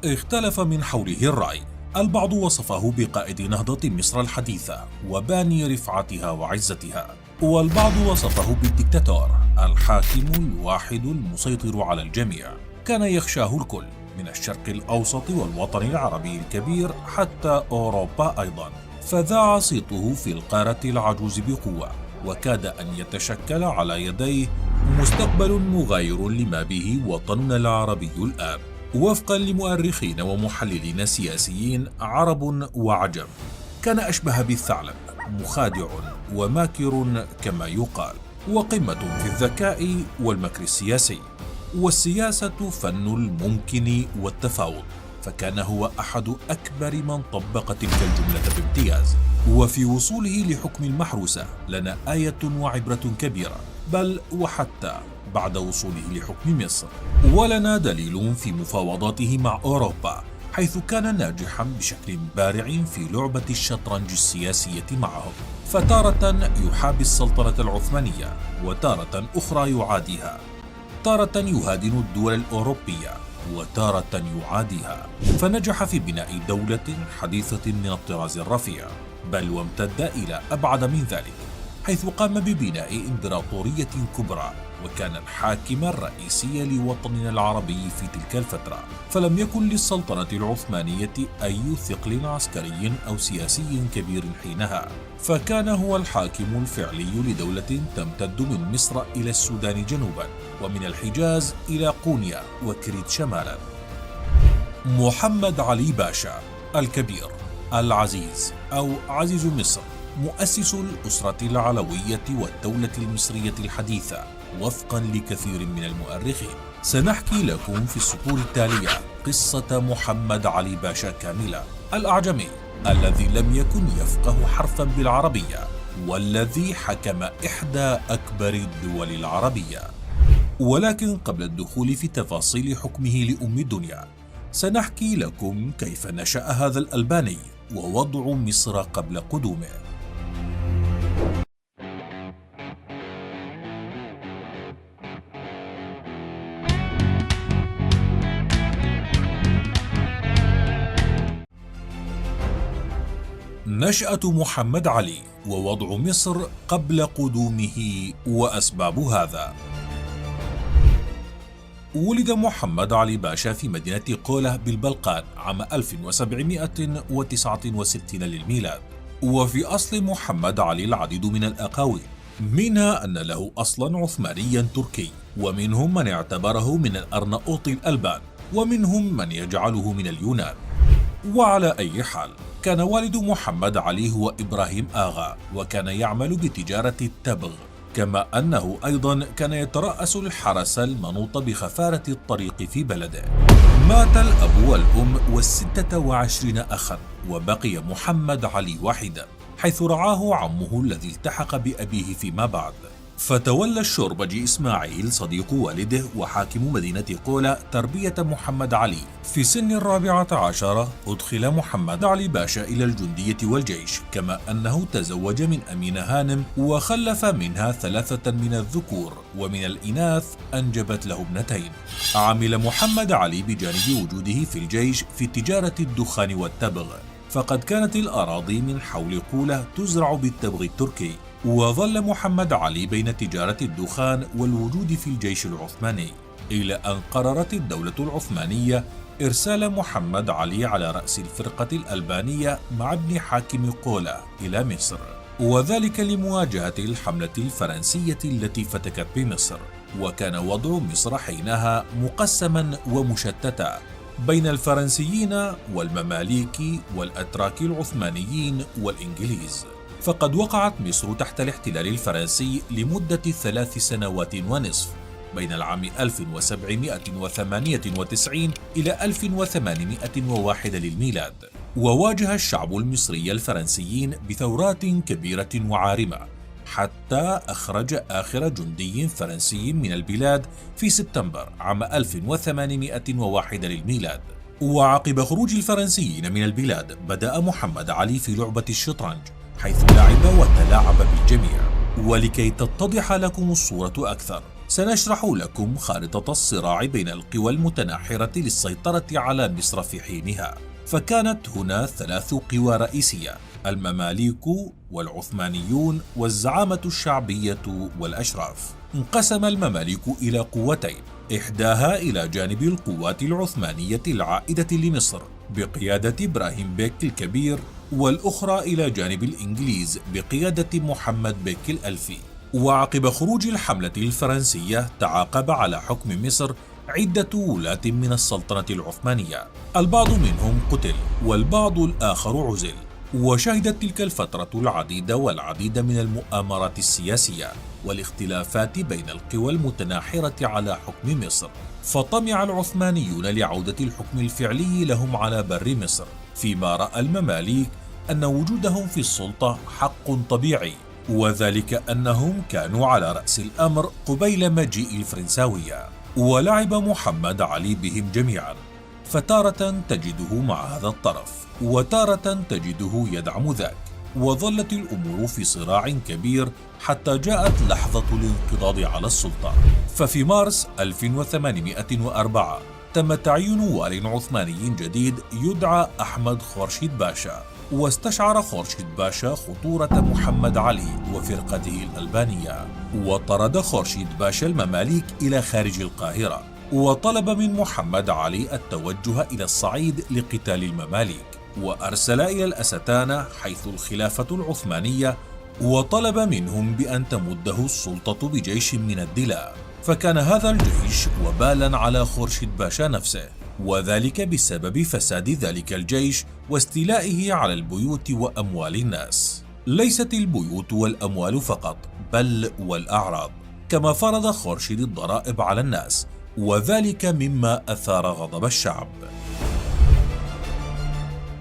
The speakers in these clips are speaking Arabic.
اختلف من حوله الرأي. البعض وصفه بقائد نهضة مصر الحديثة وباني رفعتها وعزتها، والبعض وصفه بالدكتاتور الحاكم الواحد المسيطر على الجميع، كان يخشاه الكل من الشرق الأوسط والوطن العربي الكبير حتى أوروبا أيضا، فذاع صيته في القارة العجوز بقوة، وكاد أن يتشكل على يديه مستقبل مغاير لما به وطننا العربي الآن، وفقا لمؤرخين ومحللين سياسيين عرب وعجم. كان أشبه بالثعلب، مخادع وماكر كما يقال، وقمة في الذكاء والمكر السياسي. والسياسة فن الممكن والتفاوض، فكان هو أحد أكبر من طبق تلك الجملة بامتياز. وفي وصوله لحكم المحروسة لنا آية وعبرة كبيرة، بل وحتى بعد وصوله لحكم مصر، ولنا دليل في مفاوضاته مع أوروبا، حيث كان ناجحا بشكل بارع في لعبة الشطرنج السياسية معهم، فتارة يحابي السلطنة العثمانية وتارة أخرى يعاديها، تارة يهادن الدول الأوروبية وتارة يعاديها، فنجح في بناء دولة حديثة من الطراز الرفيع، بل وامتد إلى أبعد من ذلك، حيث قام ببناء إمبراطورية كبرى، وكان الحاكم الرئيسي لوطننا العربي في تلك الفترة، فلم يكن للسلطنة العثمانية أي ثقل عسكري أو سياسي كبير حينها، فكان هو الحاكم الفعلي لدولة تمتد من مصر إلى السودان جنوبا، ومن الحجاز إلى قونيا وكريت شمالا. محمد علي باشا الكبير العزيز أو عزيز مصر، مؤسس الأسرة العلوية والدولة المصرية الحديثة وفقا لكثير من المؤرخين. سنحكي لكم في السطور التالية قصة محمد علي باشا كاملة، الأعجمي الذي لم يكن يفقه حرفا بالعربية، والذي حكم إحدى أكبر الدول العربية. ولكن قبل الدخول في تفاصيل حكمه لأم الدنيا، سنحكي لكم كيف نشأ هذا الألباني ووضع مصر قبل قدومه. نشأة محمد علي ووضع مصر قبل قدومه وأسباب هذا. ولد محمد علي باشا في مدينة قولة بالبلقان عام 1769 للميلاد. وفي أصل محمد علي العديد من الأقاويل، منها أن له أصلا عثمانيا تركي، ومنهم من اعتبره من الأرناؤوط الألبان، ومنهم من يجعله من اليونان. وعلى أي حال، كان والد محمد علي هو إبراهيم آغا، وكان يعمل بتجارة التبغ، كما أنه أيضا كان يترأس الحرس المنوط بخفارة الطريق في بلده. مات الأب والأم وال26 أخا، وبقي محمد علي وحيدا، حيث رعاه عمه الذي التحق بأبيه فيما بعد. فتولى الشوربجي إسماعيل صديق والده وحاكم مدينة قولة تربية محمد علي. في سن 14 أدخل محمد علي باشا إلى الجندية والجيش، كما أنه تزوج من أمينة هانم وخلف منها 3 من الذكور، ومن الإناث أنجبت له ابنتين. عمل محمد علي بجانب وجوده في الجيش في تجارة الدخان والتبغ، فقد كانت الأراضي من حول قولة تزرع بالتبغ التركي. وظل محمد علي بين تجارة الدخان والوجود في الجيش العثماني، إلى أن قررت الدولة العثمانية إرسال محمد علي على رأس الفرقة الألبانية مع ابن حاكم قولة إلى مصر، وذلك لمواجهة الحملة الفرنسية التي فتكت بمصر. وكان وضع مصر حينها مقسما ومشتتا بين الفرنسيين والمماليك والأتراك العثمانيين والإنجليز، فقد وقعت مصر تحت الاحتلال الفرنسي لمدة 3 سنوات ونصف، بين العام 1798 إلى 1801 للميلاد. وواجه الشعب المصري الفرنسيين بثورات كبيرة وعارمة، حتى أخرج آخر جندي فرنسي من البلاد في سبتمبر عام 1801 للميلاد. وعقب خروج الفرنسيين من البلاد، بدأ محمد علي في لعبة الشطرنج، حيث لعب وتلاعب بالجميع. ولكي تتضح لكم الصورة أكثر، سنشرح لكم خارطة الصراع بين القوى المتناحرة للسيطرة على مصر في حينها. فكانت هنا 3 قوى رئيسية: المماليك والعثمانيون والزعامة الشعبية والأشراف. انقسم المماليك إلى قوتين، إحداها إلى جانب القوات العثمانية العائدة لمصر بقيادة إبراهيم بيك الكبير، والأخرى إلى جانب الإنجليز بقيادة محمد بيك الألفي. وعقب خروج الحملة الفرنسية تعاقب على حكم مصر عدة ولاة من السلطنة العثمانية، البعض منهم قتل والبعض الآخر عزل. وشهدت تلك الفترة العديد من المؤامرات السياسية والاختلافات بين القوى المتناحرة على حكم مصر، فطمع العثمانيون لعودة الحكم الفعلي لهم على بر مصر، فيما رأى المماليك أن وجودهم في السلطة حق طبيعي، وذلك أنهم كانوا على رأس الأمر قبيل مجيء الفرنساوية. ولعب محمد علي بهم جميعا، فتارة تجده مع هذا الطرف وتارة تجده يدعم ذاك، وظلت الأمور في صراع كبير حتى جاءت لحظة الانقضاض على السلطة. ففي مارس 1804 تم تعيين وال عثماني جديد يدعى أحمد خورشيد باشا، واستشعر خورشيد باشا خطورة محمد علي وفرقته الألبانية، وطرد خورشيد باشا المماليك إلى خارج القاهرة، وطلب من محمد علي التوجه إلى الصعيد لقتال المماليك، وأرسل إلى الأستانة حيث الخلافة العثمانية، وطلب منهم بأن تمده السلطة بجيش من الدلاء. فكان هذا الجيش وبالا على خورشيد باشا نفسه، وذلك بسبب فساد ذلك الجيش واستيلائه على البيوت وأموال الناس. ليست البيوت والأموال فقط، بل والأعراض، كما فرض خورشيد الضرائب على الناس، وذلك مما أثار غضب الشعب.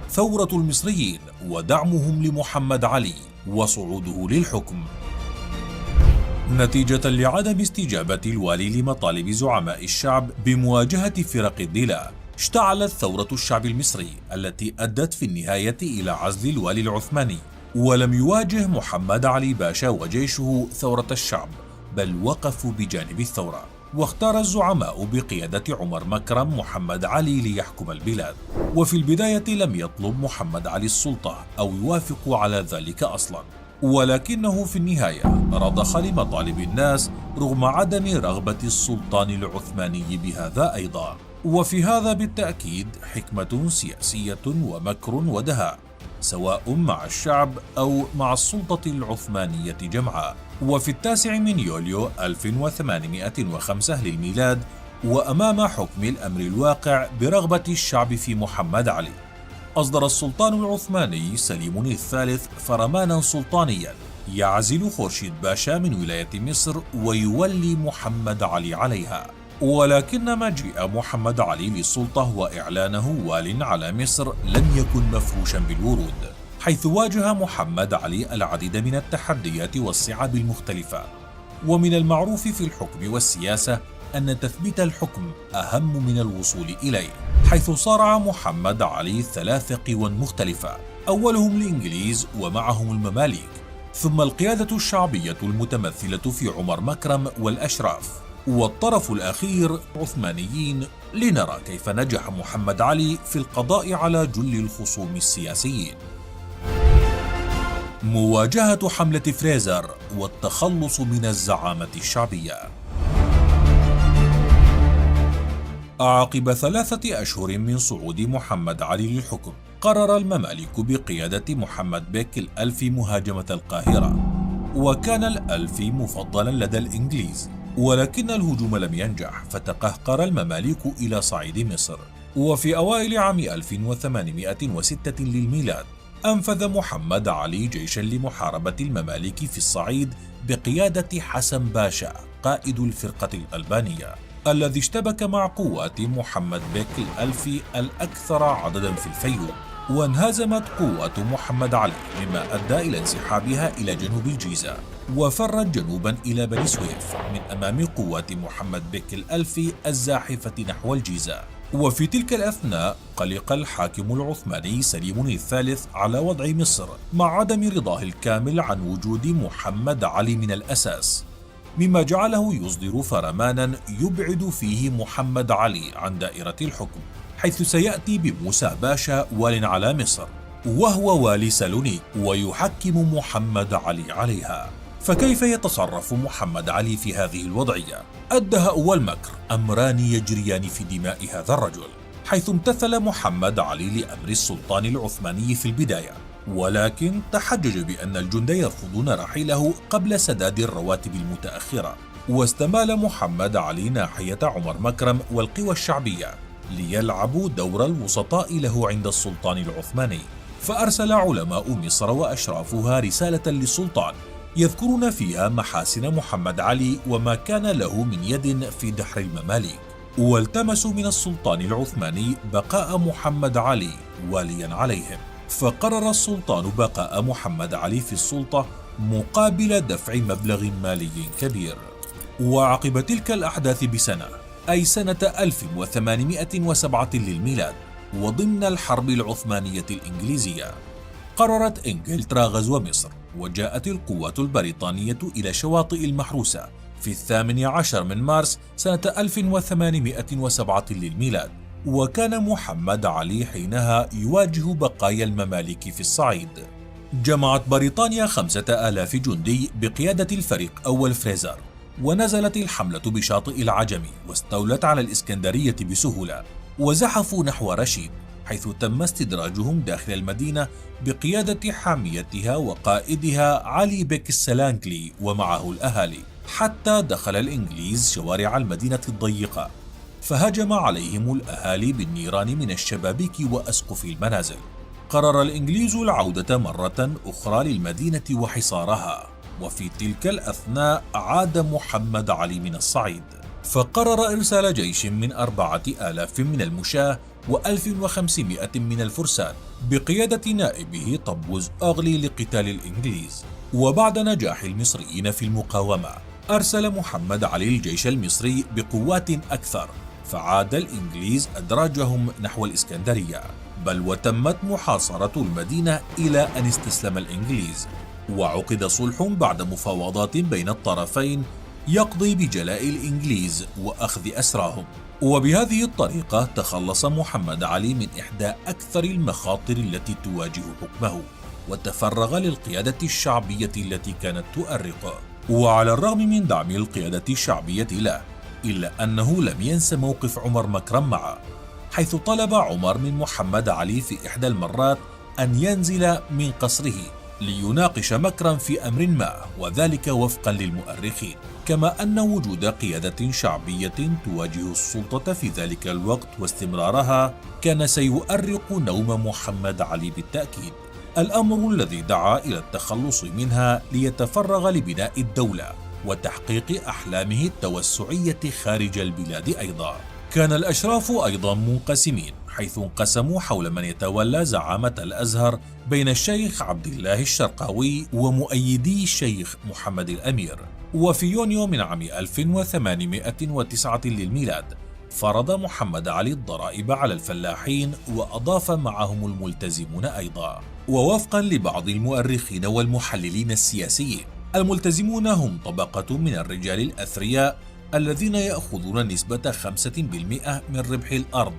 ثورة المصريين ودعمهم لمحمد علي وصعوده للحكم. نتيجة لعدم استجابة الوالي لمطالب زعماء الشعب بمواجهة فرق الدلاء، اشتعلت ثورة الشعب المصري التي أدت في النهاية إلى عزل الوالي العثماني. ولم يواجه محمد علي باشا وجيشه ثورة الشعب، بل وقفوا بجانب الثورة، واختار الزعماء بقيادة عمر مكرم محمد علي ليحكم البلاد. وفي البداية لم يطلب محمد علي السلطة أو يوافق على ذلك أصلا، ولكنه في النهاية رضخ لمطالب الناس رغم عدم رغبة السلطان العثماني بهذا أيضا. وفي هذا بالتأكيد حكمة سياسية ومكر ودهاء، سواء مع الشعب أو مع السلطة العثمانية جمعاء. وفي 9 من يوليو 1805 للميلاد، وأمام حكم الأمر الواقع برغبة الشعب في محمد علي، أصدر السلطان العثماني سليم الثالث فرمانا سلطانيا يعزل خورشيد باشا من ولاية مصر ويولي محمد علي عليها. ولكن مجيء محمد علي للسلطة وإعلانه وال على مصر لم يكن مفروشا بالورود، حيث واجه محمد علي العديد من التحديات والصعاب المختلفة. ومن المعروف في الحكم والسياسة أن تثبيت الحكم أهم من الوصول إليه، حيث صارع محمد علي 3 قوى مختلفة، أولهم الإنجليز ومعهم المماليك، ثم القيادة الشعبية المتمثلة في عمر مكرم والأشراف، والطرف الأخير عثمانيين. لنرى كيف نجح محمد علي في القضاء على جل الخصوم السياسيين. مواجهة حملة فريزر والتخلص من الزعامة الشعبية. عقب 3 أشهر من صعود محمد علي للحكم، قرر المماليك بقيادة محمد بيك الألفي مهاجمة القاهرة، وكان الألفي مفضلا لدى الإنجليز، ولكن الهجوم لم ينجح، فتقهقر المماليك إلى صعيد مصر. وفي أوائل عام 1806 للميلاد أنفذ محمد علي جيشا لمحاربة المماليك في الصعيد بقيادة حسن باشا قائد الفرقة الألبانية، الذي اشتبك مع قوات محمد بيك الألفي الأكثر عددا في الفيوم. وانهزمت قوات محمد علي، مما أدى إلى انسحابها إلى جنوب الجيزة، وفرت جنوبا إلى بني سويف من أمام قوات محمد بيك الألفي الزاحفة نحو الجيزة. وفي تلك الأثناء قلق الحاكم العثماني سليم الثالث على وضع مصر، مع عدم رضاه الكامل عن وجود محمد علي من الأساس، مما جعله يصدر فرمانا يبعد فيه محمد علي عن دائرة الحكم، حيث سيأتي بموسى باشا وال على مصر وهو والي سالونيك ويحكم محمد علي عليها. فكيف يتصرف محمد علي في هذه الوضعية؟ الدهاء والمكر أمران يجريان في دماء هذا الرجل، حيث امتثل محمد علي لأمر السلطان العثماني في البداية، ولكن تحجج بأن الجند يرفضون رحيله قبل سداد الرواتب المتأخرة، واستمال محمد علي ناحية عمر مكرم والقوى الشعبية ليلعبوا دور الوسطاء له عند السلطان العثماني. فأرسل علماء مصر وأشرافها رسالة للسلطان يذكرون فيها محاسن محمد علي وما كان له من يد في دحر المماليك، والتمسوا من السلطان العثماني بقاء محمد علي واليا عليهم. فقرر السلطان بقاء محمد علي في السلطة مقابل دفع مبلغ مالي كبير. وعقب تلك الأحداث بسنة، أي سنة 1807 للميلاد، وضمن الحرب العثمانية الإنجليزية، قررت إنجلترا غزو مصر، وجاءت القوات البريطانية إلى شواطئ المحروسة في 18 من مارس سنة 1807 للميلاد. وكان محمد علي حينها يواجه بقايا المماليك في الصعيد. جمعت بريطانيا 5000 جندي بقيادة الفريق أول فريزر، ونزلت الحملة بشاطئ العجم واستولت على الإسكندرية بسهولة، وزحفوا نحو رشيد، حيث تم استدراجهم داخل المدينة بقيادة حاميتها وقائدها علي بك السلانكلي ومعه الأهالي، حتى دخل الإنجليز شوارع المدينة الضيقة، فهجم عليهم الأهالي بالنيران من الشبابيك وأسقف المنازل. قرر الإنجليز العودة مرة أخرى للمدينة وحصارها، وفي تلك الأثناء عاد محمد علي من الصعيد، فقرر إرسال جيش من 4000 من المشاة و1500 من الفرسان بقيادة نائبه طبوز أغلي لقتال الإنجليز. وبعد نجاح المصريين في المقاومة، أرسل محمد علي الجيش المصري بقوات أكثر، فعاد الإنجليز أدراجهم نحو الإسكندرية، بل وتمت محاصرة المدينة إلى أن استسلم الإنجليز، وعقد صلح بعد مفاوضات بين الطرفين يقضي بجلاء الإنجليز وأخذ أسراهم. وبهذه الطريقة تخلص محمد علي من إحدى أكثر المخاطر التي تواجه حكمه، وتفرغ للقيادة الشعبية التي كانت تؤرقه. وعلى الرغم من دعم القيادة الشعبية له، إلا أنه لم ينس موقف عمر مكرم معه، حيث طلب عمر من محمد علي في إحدى المرات أن ينزل من قصره ليناقش مكرم في أمر ما، وذلك وفقا للمؤرخين، كما أن وجود قيادة شعبية تواجه السلطة في ذلك الوقت واستمرارها كان سيؤرق نوم محمد علي بالتأكيد، الأمر الذي دعا إلى التخلص منها ليتفرغ لبناء الدولة وتحقيق أحلامه التوسعية خارج البلاد. أيضا كان الأشراف أيضا منقسمين، حيث انقسموا حول من يتولى زعامة الأزهر بين الشيخ عبد الله الشرقاوي ومؤيدي الشيخ محمد الأمير. وفي يونيو من عام 1809 للميلاد، فرض محمد علي الضرائب على الفلاحين وأضاف معهم الملتزمون أيضا. ووفقا لبعض المؤرخين والمحللين السياسيين، الملتزمون هم طبقة من الرجال الأثرياء الذين يأخذون نسبة 5% من ربح الأرض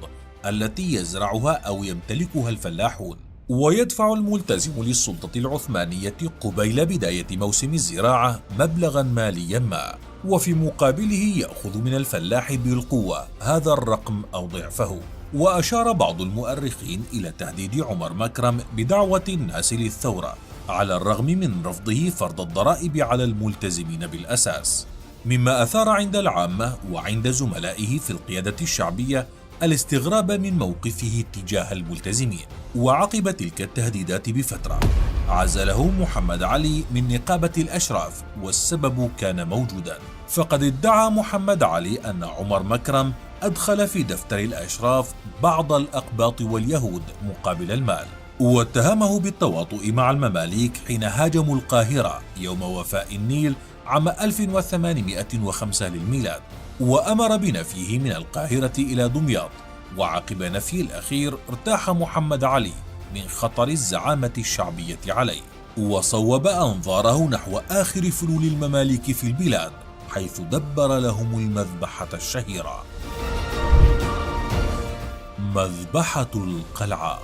التي يزرعها أو يمتلكها الفلاحون، ويدفع الملتزم للسلطة العثمانية قبيل بداية موسم الزراعة مبلغا ماليا ما، وفي مقابله يأخذ من الفلاح بالقوة هذا الرقم أو ضعفه. وأشار بعض المؤرخين إلى تهديد عمر مكرم بدعوة الناس للثورة، على الرغم من رفضه فرض الضرائب على الملتزمين بالأساس، مما أثار عند العامة وعند زملائه في القيادة الشعبية الاستغراب من موقفه تجاه الملتزمين. وعقب تلك التهديدات بفترة، عزله محمد علي من نقابة الأشراف، والسبب كان موجودا، فقد ادعى محمد علي أن عمر مكرم أدخل في دفتر الأشراف بعض الأقباط واليهود مقابل المال، واتهمه بالتواطؤ مع المماليك حين هاجموا القاهرة يوم وفاء النيل عام 1805 للميلاد، وأمر بنفيه من القاهرة إلى دمياط. وعقب نفي الأخير ارتاح محمد علي من خطر الزعامة الشعبية عليه، وصوب أنظاره نحو آخر فلول المماليك في البلاد، حيث دبر لهم المذبحة الشهيرة. مذبحة القلعة.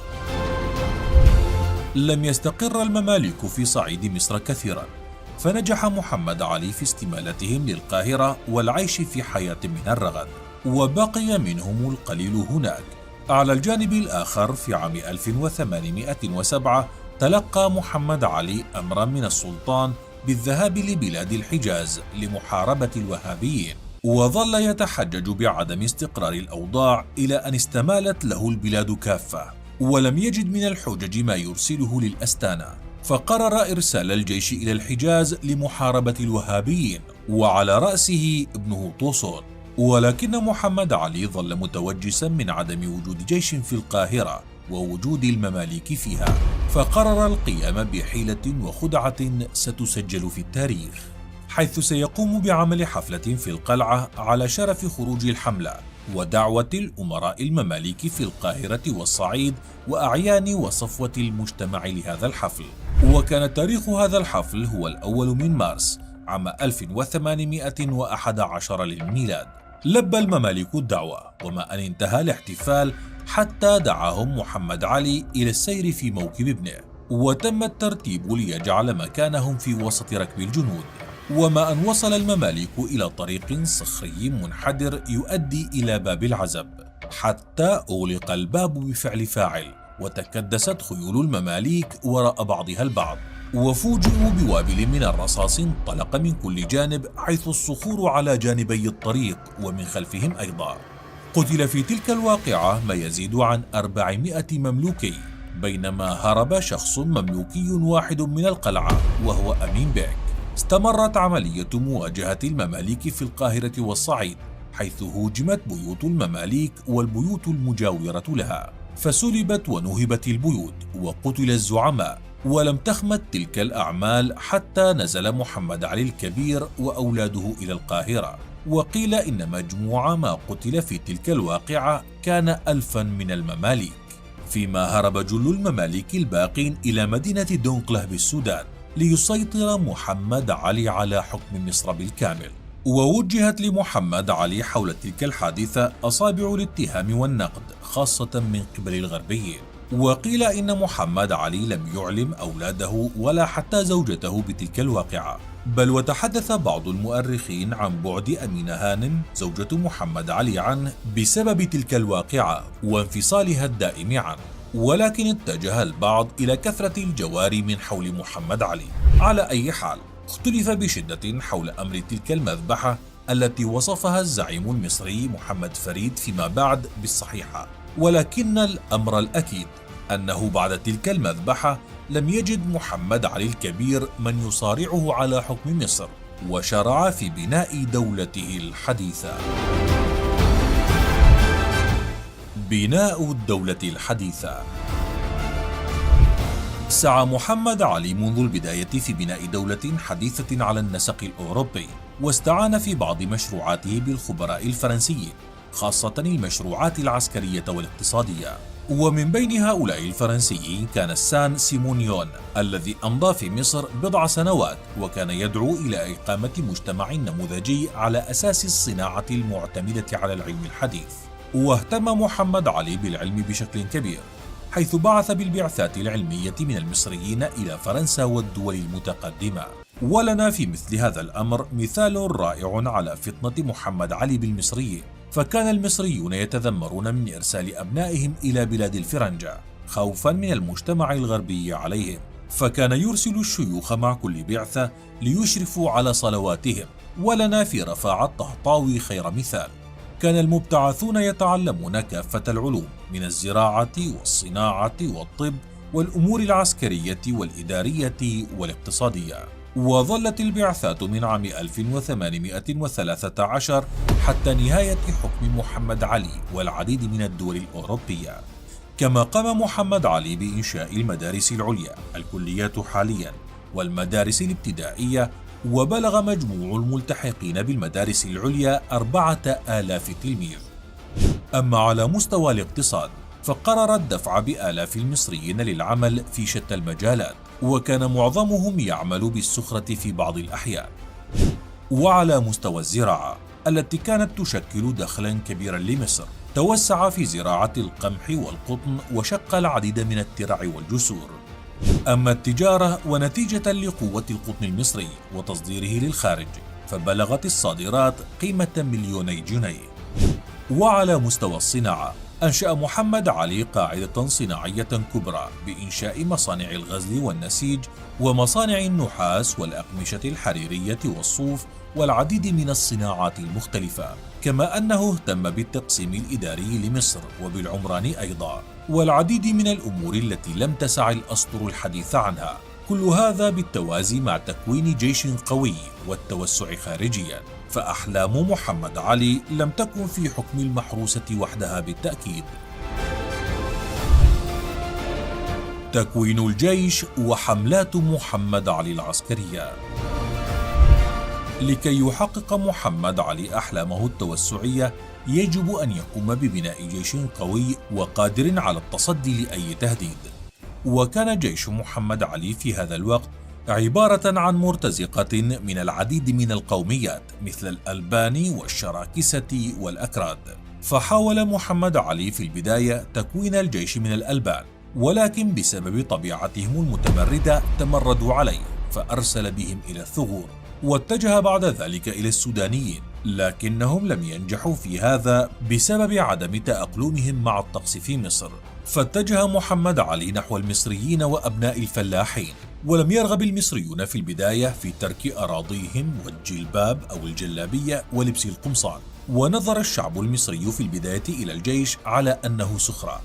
لم يستقر المماليك في صعيد مصر كثيرا، فنجح محمد علي في استمالتهم للقاهرة والعيش في حياة من الرغد، وبقي منهم القليل هناك. على الجانب الآخر في عام 1807 تلقى محمد علي أمرا من السلطان بالذهاب لبلاد الحجاز لمحاربة الوهابيين، وظل يتحجج بعدم استقرار الأوضاع إلى أن استمالت له البلاد كافة، ولم يجد من الحجج ما يرسله للأستانة، فقرر إرسال الجيش إلى الحجاز لمحاربة الوهابيين، وعلى رأسه ابنه طوسون. ولكن محمد علي ظل متوجسا من عدم وجود جيش في القاهرة ووجود المماليك فيها، فقرر القيام بحيلة وخدعة ستسجل في التاريخ، حيث سيقوم بعمل حفلة في القلعة على شرف خروج الحملة ودعوة الأمراء المماليك في القاهرة والصعيد وأعيان وصفوة المجتمع لهذا الحفل. وكان تاريخ هذا الحفل هو الأول من مارس عام 1811 للميلاد. لبى المماليك الدعوة، وما أن انتهى الاحتفال حتى دعاهم محمد علي إلى السير في موكب ابنه، وتم الترتيب ليجعل مكانهم في وسط ركب الجنود. وما أن وصل المماليك إلى طريق صخري منحدر يؤدي إلى باب العزب، حتى أغلق الباب بفعل فاعل، وتكدست خيول المماليك وراء بعضها البعض، وفوجئوا بوابل من الرصاص انطلق من كل جانب، حيث الصخور على جانبي الطريق ومن خلفهم أيضا. قتل في تلك الواقعة ما يزيد عن 400 مملوكي، بينما هرب شخص مملوكي واحد من القلعة وهو أمين بيك. استمرت عملية مواجهة المماليك في القاهرة والصعيد، حيث هوجمت بيوت المماليك والبيوت المجاورة لها، فسلبت ونهبت البيوت وقتل الزعماء. ولم تخمد تلك الأعمال حتى نزل محمد علي الكبير وأولاده إلى القاهرة، وقيل إن مجموع ما قتل في تلك الواقعة كان 1000 من المماليك، فيما هرب جل المماليك الباقين إلى مدينة دونقله بالسودان ليسيطر محمد علي على حكم مصر بالكامل. ووجهت لمحمد علي حول تلك الحادثة أصابع الاتهام والنقد، خاصة من قبل الغربيين. وقيل إن محمد علي لم يعلم أولاده ولا حتى زوجته بتلك الواقعة، بل وتحدث بعض المؤرخين عن بعد أمينة هانم زوجة محمد علي عنه بسبب تلك الواقعة وانفصالها الدائم عنه. ولكن اتجه البعض إلى كثرة الجواري من حول محمد علي. على أي حال، اختلف بشدة حول أمر تلك المذبحة التي وصفها الزعيم المصري محمد فريد فيما بعد بالصحيحة، ولكن الأمر الأكيد أنه بعد تلك المذبحة لم يجد محمد علي الكبير من يصارعه على حكم مصر، وشرع في بناء دولته الحديثة. بناء الدولة الحديثة. سعى محمد علي منذ البداية في بناء دولة حديثة على النسق الأوروبي، واستعان في بعض مشروعاته بالخبراء الفرنسيين، خاصة المشروعات العسكرية والاقتصادية. ومن بين هؤلاء الفرنسيين كان سان سيمونيون الذي أمضى في مصر بضع سنوات، وكان يدعو إلى إقامة مجتمع نموذجي على أساس الصناعة المعتمدة على العلم الحديث. واهتم محمد علي بالعلم بشكل كبير، حيث بعث بالبعثات العلمية من المصريين إلى فرنسا والدول المتقدمة. ولنا في مثل هذا الأمر مثال رائع على فطنة محمد علي بالمصريين، فكان المصريون يتذمرون من إرسال أبنائهم إلى بلاد الفرنجة خوفا من المجتمع الغربي عليهم، فكان يرسل الشيوخ مع كل بعثة ليشرفوا على صلواتهم. ولنا في رفاعة الطهطاوي خير مثال، كان المبتعثون يتعلمون كافة العلوم من الزراعة والصناعة والطب والأمور العسكرية والإدارية والاقتصادية. وظلت البعثات من عام 1813 حتى نهاية حكم محمد علي والعديد من الدول الأوروبية. كما قام محمد علي بإنشاء المدارس العليا، الكليات حاليا، والمدارس الابتدائية، وبلغ مجموع الملتحقين بالمدارس العليا 4000 تلميذ. أما على مستوى الاقتصاد، فقرر الدفع بآلاف المصريين للعمل في شتى المجالات، وكان معظمهم يعمل بالسخرة في بعض الأحيان. وعلى مستوى الزراعة التي كانت تشكل دخلا كبيرا لمصر، توسع في زراعة القمح والقطن وشق العديد من الترع والجسور. أما التجارة، ونتيجة لقوة القطن المصري وتصديره للخارج، فبلغت الصادرات قيمة 2,000,000 جنيه. وعلى مستوى الصناعة، أنشأ محمد علي قاعدة صناعية كبرى بإنشاء مصانع الغزل والنسيج ومصانع النحاس والأقمشة الحريرية والصوف والعديد من الصناعات المختلفة، كما أنه اهتم بالتقسيم الإداري لمصر وبالعمران أيضا، والعديد من الأمور التي لم تسع الأسطر الحديث عنها، كل هذا بالتوازي مع تكوين جيش قوي والتوسع خارجيا. فأحلام محمد علي لم تكن في حكم المحروسة وحدها بالتأكيد. تكوين الجيش وحملات محمد علي العسكرية. لكي يحقق محمد علي أحلامه التوسعية، يجب أن يقوم ببناء جيش قوي وقادر على التصدي لأي تهديد. وكان جيش محمد علي في هذا الوقت عبارة عن مرتزقة من العديد من القوميات مثل الألباني والشراكسة والأكراد. فحاول محمد علي في البداية تكوين الجيش من الألبان، ولكن بسبب طبيعتهم المتمردة تمردوا عليه، فأرسل بهم إلى الثغور، واتجه بعد ذلك إلى السودانيين، لكنهم لم ينجحوا في هذا بسبب عدم تأقلمهم مع الطقس في مصر. فاتجه محمد علي نحو المصريين وأبناء الفلاحين، ولم يرغب المصريون في البداية في ترك أراضيهم والجلباب أو الجلابية ولبس القمصان، ونظر الشعب المصري في البداية إلى الجيش على أنه سخرة،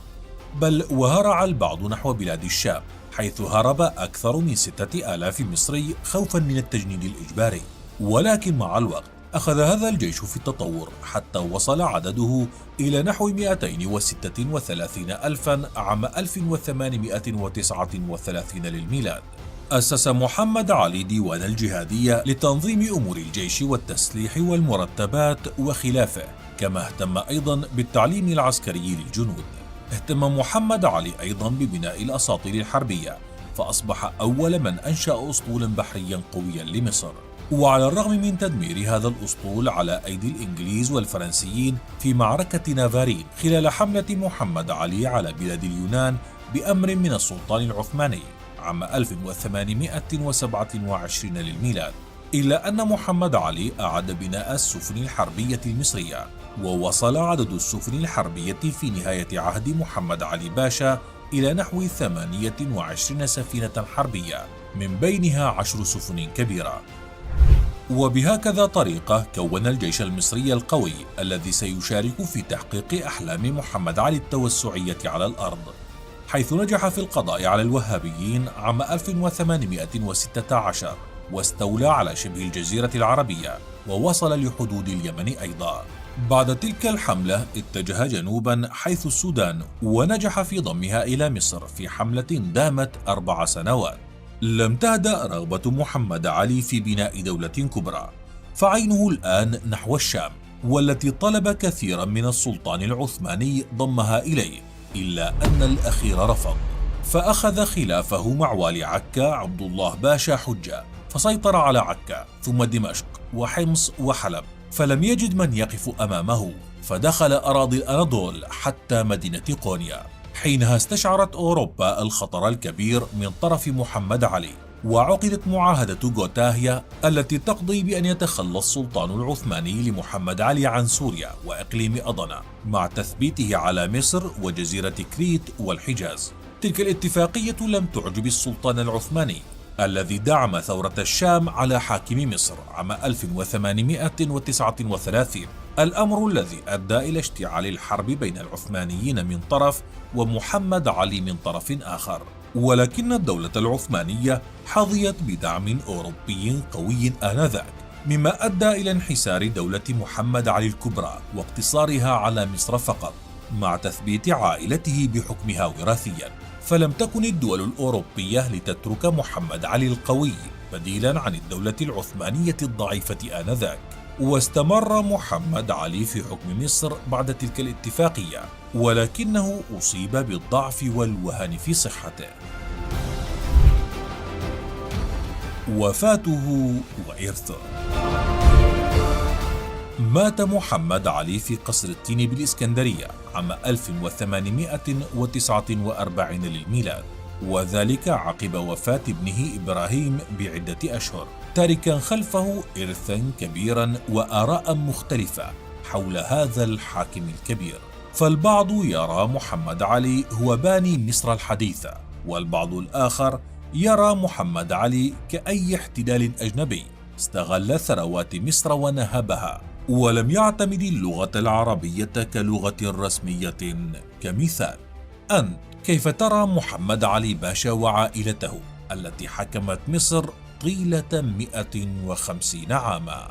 بل وهرع البعض نحو بلاد الشام، حيث هرب أكثر من 6,000 مصري خوفا من التجنيد الإجباري. ولكن مع الوقت أخذ هذا الجيش في التطور حتى وصل عدده إلى نحو 236 ألفا عام 1839 للميلاد. أسس محمد علي ديوان الجهادية لتنظيم أمور الجيش والتسليح والمرتبات وخلافه، كما اهتم أيضا بالتعليم العسكري للجنود. اهتم محمد علي أيضا ببناء الأساطيل الحربية، فأصبح أول من أنشأ أسطولا بحريا قويا لمصر. وعلى الرغم من تدمير هذا الأسطول على أيدي الإنجليز والفرنسيين في معركة نافارين خلال حملة محمد علي على بلاد اليونان بأمر من السلطان العثماني عام 1827 للميلاد، إلا أن محمد علي أعاد بناء السفن الحربية المصرية، ووصل عدد السفن الحربية في نهاية عهد محمد علي باشا إلى نحو 28 سفينة حربية، من بينها 10 سفن كبيرة. وبهكذا طريقة كون الجيش المصري القوي الذي سيشارك في تحقيق أحلام محمد علي التوسعية على الأرض، حيث نجح في القضاء على الوهابيين عام 1816، واستولى على شبه الجزيرة العربية، ووصل لحدود اليمن أيضا. بعد تلك الحملة اتجه جنوبا حيث السودان، ونجح في ضمها إلى مصر في حملة دامت 4 سنوات. لم تهدأ رغبة محمد علي في بناء دولة كبرى، فعينه الآن نحو الشام، والتي طلب كثيرا من السلطان العثماني ضمها إليه، إلا أن الأخير رفض، فأخذ خلافه مع والي عكا عبد الله باشا حجة، فسيطر على عكا ثم دمشق وحمص وحلب، فلم يجد من يقف أمامه، فدخل أراضي الأناضول حتى مدينة قونيا. حينها استشعرت أوروبا الخطر الكبير من طرف محمد علي، وعقدت معاهدة غوتاهيا التي تقضي بأن يتخلى السلطان العثماني لمحمد علي عن سوريا وإقليم أضنا، مع تثبيته على مصر وجزيرة كريت والحجاز. تلك الاتفاقية لم تعجب السلطان العثماني، الذي دعم ثورة الشام على حاكم مصر عام 1839، الأمر الذي أدى إلى اشتعال الحرب بين العثمانيين من طرف ومحمد علي من طرف آخر. ولكن الدولة العثمانية حظيت بدعم أوروبي قوي آنذاك، مما أدى إلى انحسار دولة محمد علي الكبرى واقتصارها على مصر فقط، مع تثبيت عائلته بحكمها وراثيا. فلم تكن الدول الأوروبية لتترك محمد علي القوي بديلا عن الدولة العثمانية الضعيفة آنذاك. واستمر محمد علي في حكم مصر بعد تلك الاتفاقية، ولكنه أصيب بالضعف والوهن في صحته. وفاته وإرثه. مات محمد علي في قصر التين بالإسكندرية عام 1849 للميلاد، وذلك عقب وفاة ابنه إبراهيم بعدة أشهر، تاركا خلفه إرثا كبيرا وآراء مختلفة حول هذا الحاكم الكبير. فالبعض يرى محمد علي هو باني مصر الحديثة، والبعض الآخر يرى محمد علي كأي احتلال أجنبي استغل ثروات مصر ونهبها، ولم يعتمد اللغة العربية كلغة رسمية كمثال. أنت كيف ترى محمد علي باشا وعائلته التي حكمت مصر طيلة 150 عاما؟